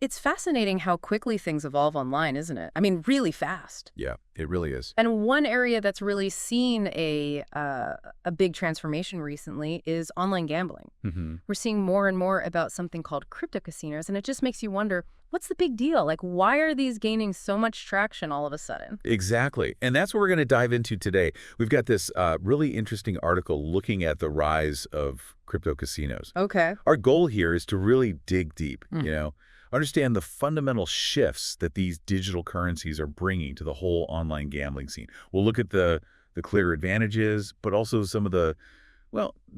It's fascinating how quickly things evolve online, isn't it? I mean, really fast. Yeah, it really is. And one area that's really seen a big transformation recently is online gambling. Hmm. We're seeing more and more about something called crypto casinos, and it just makes you wonder, what's the big deal? Like, why are these gaining so much traction all of a sudden? Exactly. And that's what we're going to dive into today. We've got this really interesting article looking at the rise of crypto casinos. Okay. Our goal here is to really dig deep, Mm. understand the fundamental shifts that these digital currencies are bringing to the whole online gambling scene. We'll look at the clear advantages, but also some of the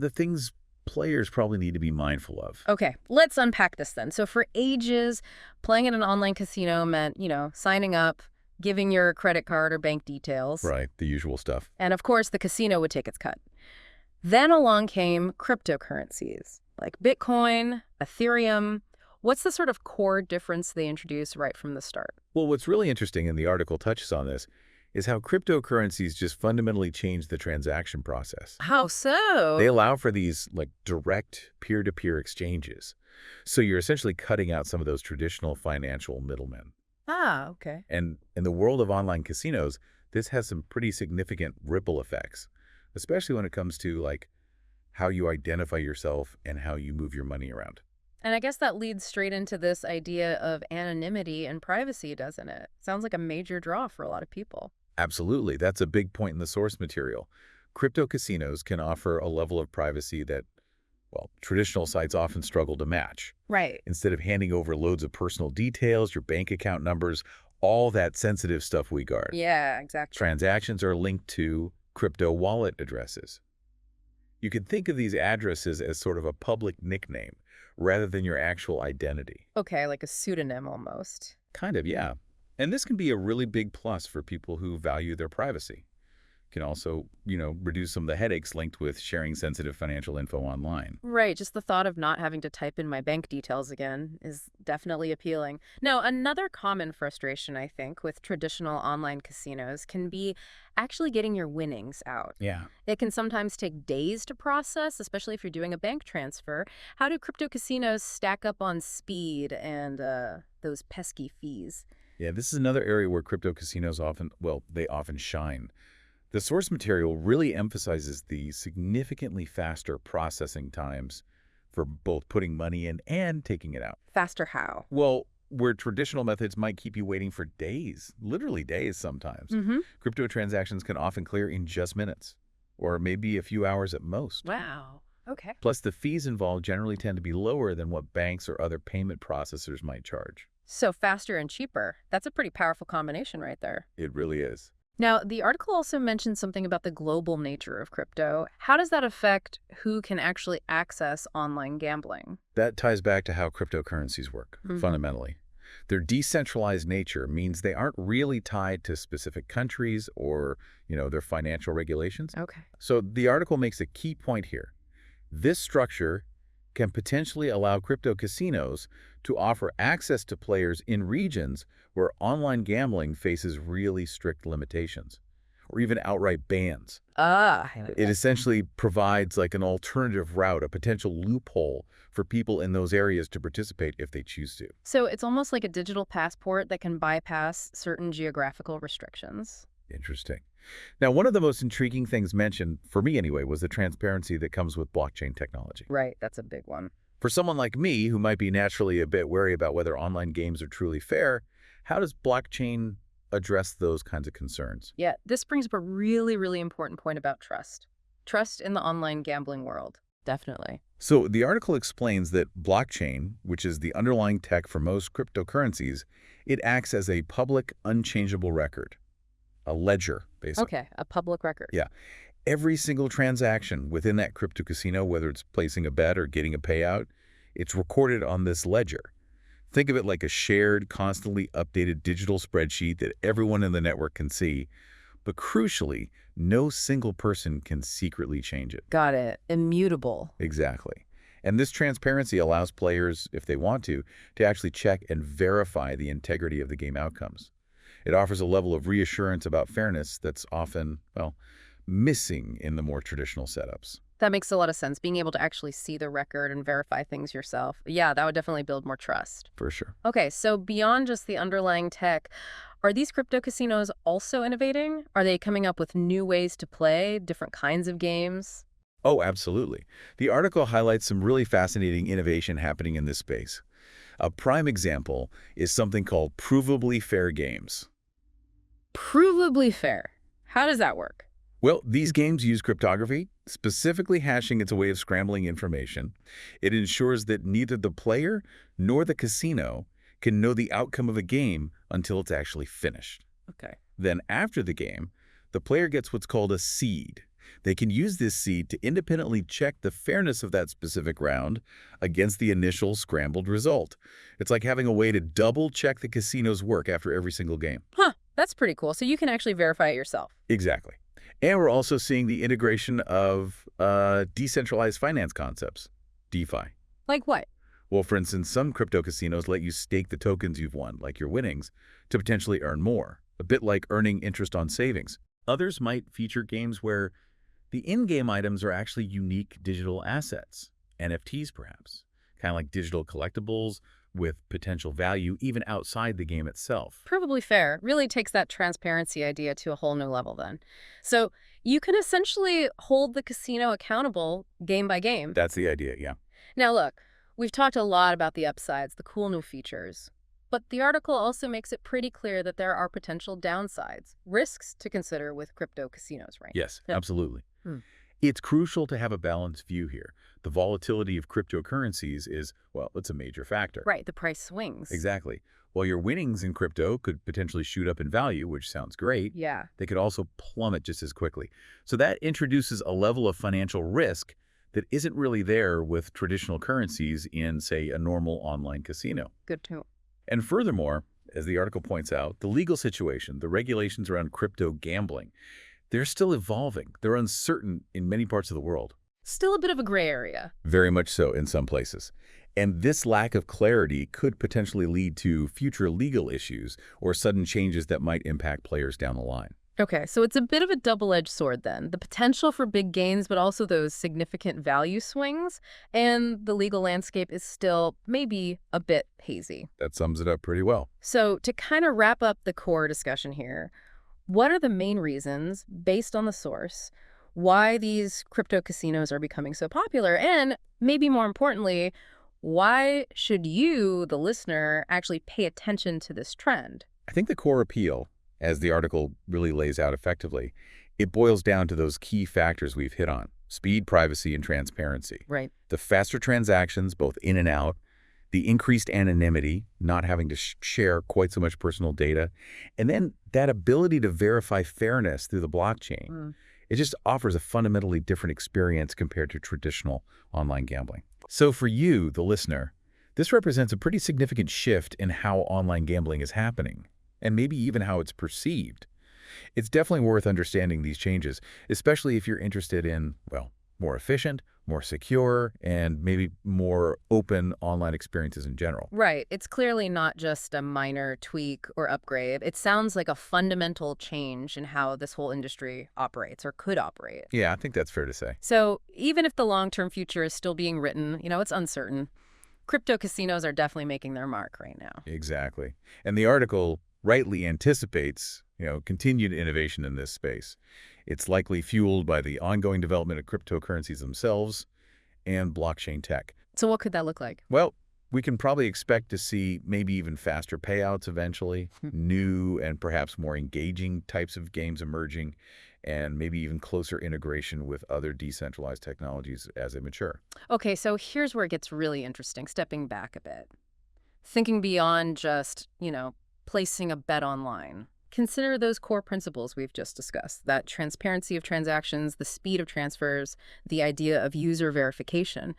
things players probably need to be mindful of. Okay, let's unpack this then. So for ages, playing in an online casino meant, signing up, giving your credit card or bank details, Right, the usual stuff. and of course the casino would take its cut. Then along came cryptocurrencies like Bitcoin, Ethereum. What's the sort of core difference they introduced right from the start? Well, what's really interesting, and the article touches on this, is how cryptocurrencies just fundamentally change the transaction process. How so? They allow for these like direct peer-to-peer exchanges. So you're essentially cutting out some of those traditional financial middlemen. Ah, okay. And in the world of online casinos, this has some pretty significant ripple effects, especially when it comes to like how you identify yourself and how you move your money around. And I guess that leads straight into this idea of anonymity and privacy, doesn't it? Sounds like a major draw for a lot of people. Absolutely. That's a big point in the source material. Crypto casinos can offer a level of privacy that, well, traditional sites often struggle to match. Right. Instead of handing over loads of personal details, your bank account numbers, all that sensitive stuff we guard. Yeah, exactly. Transactions are linked to crypto wallet addresses. You can think of these addresses as sort of a public nickname rather than your actual identity. Okay, like a pseudonym almost. Kind of, yeah. And this can be a really big plus for people who value their privacy. Can also, reduce some of the headaches linked with sharing sensitive financial info online. Right, just the thought of not having to type in my bank details again is definitely appealing. Now, another common frustration, I think, with traditional online casinos can be actually getting your winnings out. Yeah. It can sometimes take days to process, especially if you're doing a bank transfer. How do crypto casinos stack up on speed and those pesky fees? Yeah, this is another area where crypto casinos they often shine. The source material really emphasizes the significantly faster processing times for both putting money in and taking it out. Faster how? Well, where traditional methods might keep you waiting for days, literally days sometimes, Mm-hmm. crypto transactions can often clear in just minutes, or maybe a few hours at most. Wow. Okay. Plus, the fees involved generally tend to be lower than what banks or other payment processors might charge. So faster and cheaper. That's a pretty powerful combination right there. It really is. Now, the article also mentioned something about the global nature of crypto. How does that affect who can actually access online gambling? That ties back to how cryptocurrencies work, fundamentally. Their decentralized nature means they aren't really tied to specific countries or, their financial regulations. Okay. So the article makes a key point here. This structure can potentially allow crypto casinos to offer access to players in regions where online gambling faces really strict limitations or even outright bans. Ah, It essentially provides like an alternative route, a potential loophole for people in those areas to participate if they choose to. so it's almost like a digital passport that can bypass certain geographical restrictions. Interesting. Now, one of the most intriguing things mentioned, for me anyway, was the transparency that comes with blockchain technology. Right, that's a big one. For someone like me, who might be naturally a bit wary about whether online games are truly fair, how does blockchain address those kinds of concerns? Yeah, this brings up a really, really important point about trust. Trust in the online gambling world. Definitely. So the article explains that blockchain, which is the underlying tech for most cryptocurrencies, it acts as a public, unchangeable record, a ledger, basically. Okay, a public record. Yeah. Every single transaction within that crypto casino, whether it's placing a bet or getting a payout, it's recorded on this ledger. Think of it like a shared, constantly updated digital spreadsheet that everyone in the network can see. But crucially, no single person can secretly change it. Got it. Immutable. Exactly. And this transparency allows players, if they want to actually check and verify the integrity of the game outcomes. It offers a level of reassurance about fairness that's often, missing in the more traditional setups. That makes a lot of sense. Being able to actually see the record and verify things yourself. Yeah, that would definitely build more trust. For sure. Okay, so beyond just the underlying tech, are these crypto casinos also innovating? Are they coming up with new ways to play, different kinds of games? Oh, absolutely. The article highlights some really fascinating innovation happening in this space. A prime example is something called provably fair games. Provably fair. How does that work? Well, these games use cryptography, specifically hashing as a way of scrambling information. It ensures that neither the player nor the casino can know the outcome of a game until it's actually finished. Okay. Then after the game, the player gets what's called a seed. They can use this seed to independently check the fairness of that specific round against the initial scrambled result. It's like having a way to double-check the casino's work after every single game. Huh, that's pretty cool. So you can actually verify it yourself. Exactly. And we're also seeing the integration of decentralized finance concepts, DeFi. Like what? Well, for instance, some crypto casinos let you stake the tokens you've won, like your winnings, to potentially earn more, a bit like earning interest on savings. Others might feature games where the in-game items are actually unique digital assets, NFTs perhaps, kind of like digital collectibles with potential value even outside the game itself. Provably fair really takes that transparency idea to a whole new level then. So you can essentially hold the casino accountable game by game. That's the idea, yeah. Now look, we've talked a lot about the upsides, the cool new features. But the article also makes it pretty clear that there are potential downsides, risks to consider with crypto casinos, right? Yes, Yeah. absolutely. Hmm. It's crucial to have a balanced view here. The volatility of cryptocurrencies is, well, it's a major factor. Right, the price swings. Exactly. While your winnings in crypto could potentially shoot up in value, which sounds great, Yeah. they could also plummet just as quickly. So that introduces a level of financial risk that isn't really there with traditional currencies in, say, a normal online casino. Good too. And furthermore, as the article points out, the legal situation, the regulations around crypto gambling, they're still evolving. They're uncertain in many parts of the world. Still a bit of a gray area. Very much so in some places. And this lack of clarity could potentially lead to future legal issues or sudden changes that might impact players down the line. Okay, so it's a bit of a double-edged sword then. The potential for big gains, but also those significant value swings, and the legal landscape is still maybe a bit hazy. That sums it up pretty well. So to kind of wrap up the core discussion here, what are the main reasons, based on the source, why these crypto casinos are becoming so popular? And maybe more importantly, why should you, the listener, actually pay attention to this trend? I think the core appeal, as the article really lays out effectively, it boils down to those key factors we've hit on: speed, privacy, and transparency. Right. The faster transactions, both in and out, the increased anonymity, not having to share quite so much personal data, and then that ability to verify fairness through the blockchain. Mm. It just offers a fundamentally different experience compared to traditional online gambling. So for you, the listener, this represents a pretty significant shift in how online gambling is happening, and maybe even how it's perceived. It's definitely worth understanding these changes, especially if you're interested in, well, more efficient, more secure, and maybe more open online experiences in general. Right. It's clearly not just a minor tweak or upgrade. It sounds like a fundamental change in how this whole industry operates or could operate. Yeah, I think that's fair to say. So even if the long-term future is still being written, it's uncertain, crypto casinos are definitely making their mark right now. Exactly. And the article rightly anticipates, continued innovation in this space. It's likely fueled by the ongoing development of cryptocurrencies themselves and blockchain tech. So what could that look like? Well, we can probably expect to see maybe even faster payouts eventually, new and perhaps more engaging types of games emerging, and maybe even closer integration with other decentralized technologies as they mature. Okay, so here's where it gets really interesting, stepping back a bit. Thinking beyond just, placing a bet online. Consider those core principles we've just discussed, that transparency of transactions, the speed of transfers, the idea of user verification.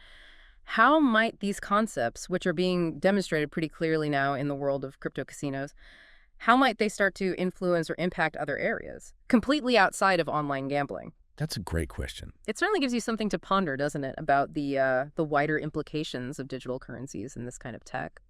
How might these concepts, which are being demonstrated pretty clearly now in the world of crypto casinos, how might they start to influence or impact other areas, completely outside of online gambling? That's a great question. It certainly gives you something to ponder, doesn't it, about the wider implications of digital currencies and this kind of tech.